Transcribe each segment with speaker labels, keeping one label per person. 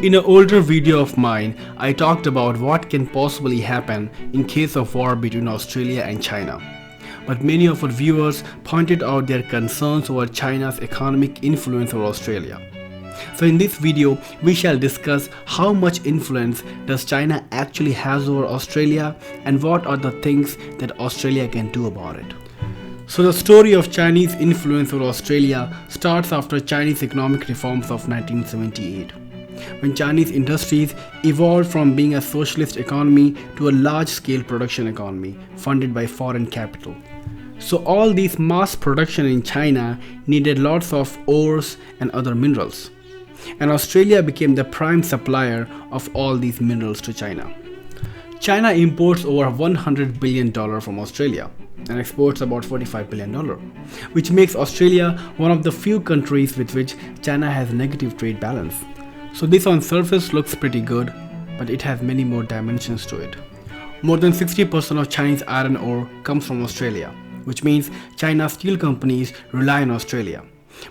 Speaker 1: In an older video of mine, I talked about what can possibly happen in case of war between Australia and China. But many of our viewers pointed out their concerns over China's economic influence over Australia. So in this video, we shall discuss how much influence does China actually has over Australia and what are the things that Australia can do about it. So the story of Chinese influence over Australia starts after Chinese economic reforms of 1978. When Chinese industries evolved from being a socialist economy to a large-scale production economy funded by foreign capital. So all these mass production in China needed lots of ores and other minerals. And Australia became the prime supplier of all these minerals to China. China imports over $100 billion from Australia and exports about $45 billion, which makes Australia one of the few countries with which China has negative trade balance. So this on surface looks pretty good, but it has many more dimensions to it. More than 60% of Chinese iron ore comes from Australia, which means China's steel companies rely on Australia.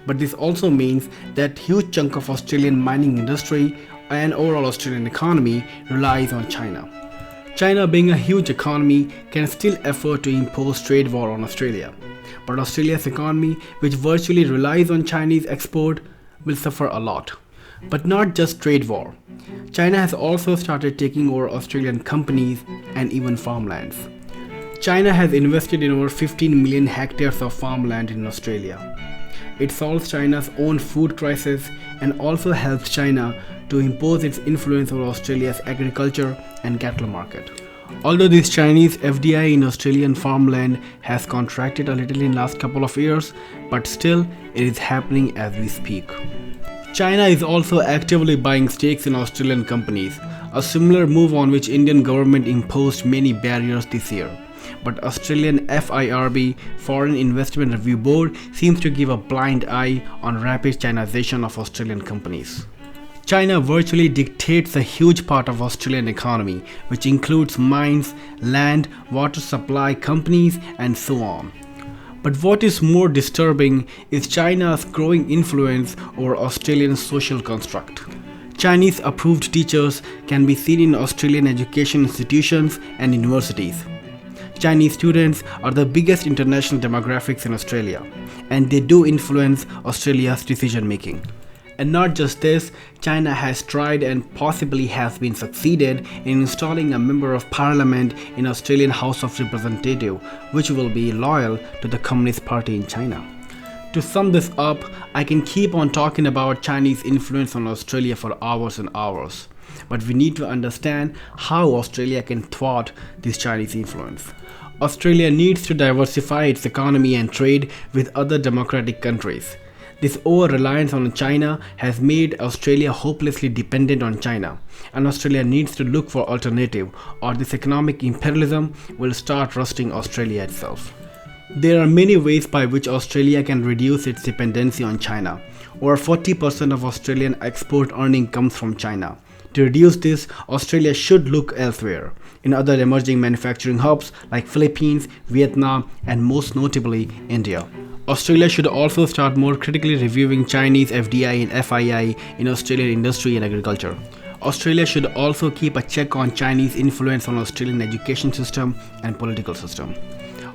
Speaker 1: But this also means that huge chunk of Australian mining industry and overall Australian economy relies on China. China, being a huge economy, can still afford to impose trade war on Australia. But Australia's economy, which virtually relies on Chinese export, will suffer a lot. But not just trade war. China has also started taking over Australian companies and even farmlands. China has invested in over 15 million hectares of farmland in Australia. It solves China's own food crisis and also helps China to impose its influence over Australia's agriculture and cattle market. Although this Chinese FDI in Australian farmland has contracted a little in last couple of years, but still it is happening as we speak. China is also actively buying stakes in Australian companies, a similar move on which Indian government imposed many barriers this year. But Australian FIRB, Foreign Investment Review Board, seems to give a blind eye on rapid Chinization of Australian companies. China virtually dictates a huge part of Australian economy, which includes mines, land, water supply companies, and so on. But what is more disturbing is China's growing influence over Australian social construct. Chinese approved teachers can be seen in Australian education institutions and universities. Chinese students are the biggest international demographics in Australia, and they do influence Australia's decision making. And not just this, China has tried and possibly has been succeeded in installing a member of parliament in Australian House of Representatives, which will be loyal to the Communist Party in China. To sum this up, I can keep on talking about Chinese influence on Australia for hours and hours. But we need to understand how Australia can thwart this Chinese influence. Australia needs to diversify its economy and trade with other democratic countries. This over-reliance on China has made Australia hopelessly dependent on China, and Australia needs to look for alternative, or this economic imperialism will start rusting Australia itself. There are many ways by which Australia can reduce its dependency on China. Over 40% of Australian export earning comes from China. To reduce this, Australia should look elsewhere, in other emerging manufacturing hubs like Philippines, Vietnam, and most notably India. Australia should also start more critically reviewing Chinese FDI and FII in Australian industry and agriculture. Australia should also keep a check on Chinese influence on Australian education system and political system.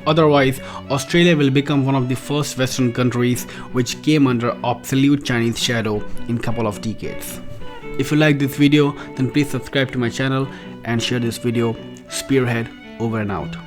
Speaker 1: Otherwise, Australia will become one of the first Western countries which came under absolute Chinese shadow in a couple of decades. If you like this video, then please subscribe to my channel and share this video. Spearhead over and out.